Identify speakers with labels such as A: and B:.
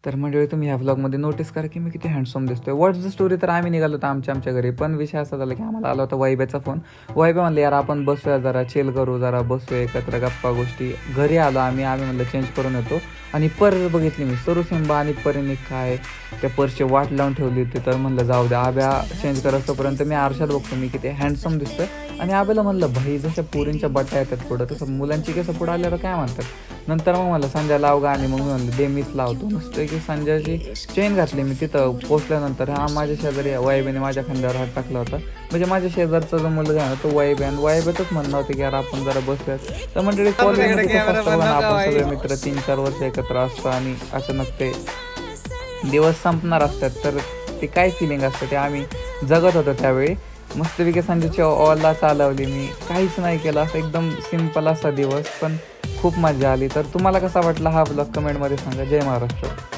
A: तर मंडळी तुम्ही ह्या व्लॉगमध्ये नोटीस करा की मी किती हँडसम दिसतोय. व्हॉट्स द स्टोरी, तर आम्ही निघालो होतो आमच्या घरी, पण विषय असा झाला की आम्हाला आला होता वैभ्याचा फोन. वैभ्या म्हणलं यार आपण बसूया जरा, चिल करू जरा, बसूया एकत्र गप्पा गोष्टी. घरी आलो आम्ही म्हणलं चेंज करून येतो आणि पर्स बघितली मी. सरुसिंबा आणि परीने काय त्या पर्सची वाट लावून ठेवली होती. तर म्हणलं जाऊ द्या, आब्या चेंज करत तोपर्यंत मी आरशात बघतो मी किती हँडसम दिसतोय. आणि आब्याला म्हणलं भाई जशा पोरींच्या बट्ट्या येतात पुढं तसं मुलांची केस पुढं आल्यावर काय म्हणतात. नंतर मग मला संजय लाव गा, आणि मग मी म्हणलं दे मीच लावतो. नुसतं की संजयची चेन घातली मी तिथं पोचल्यानंतर. हा माझ्या शेजारी वैभ्याने माझ्या खांद्यावर हात टाकला होता. म्हणजे माझ्या शेजारचा जो मुलगा आहे ना तो वैभ्यातच म्हणणं होतं की यार आपण जरा बसूयात. तर मंडळी कॉलेजमध्ये आपण सगळे मित्र 3-4 वर्ष एकत्र असतो आणि अचानक ते दिवस संपणार असतात. तर ते काय फिलिंग असतं ते आम्ही जगत होतो त्यावेळी. मस्तपैकी संजयची ओला चालवली मी, काहीच नाही केलं, असं एकदम सिम्पल असा दिवस, पण खूप मजा आली. तर तुम्हाला कसा वाटला हा ब्लॉग कमेंटमध्ये सांगा. जय महाराष्ट्र.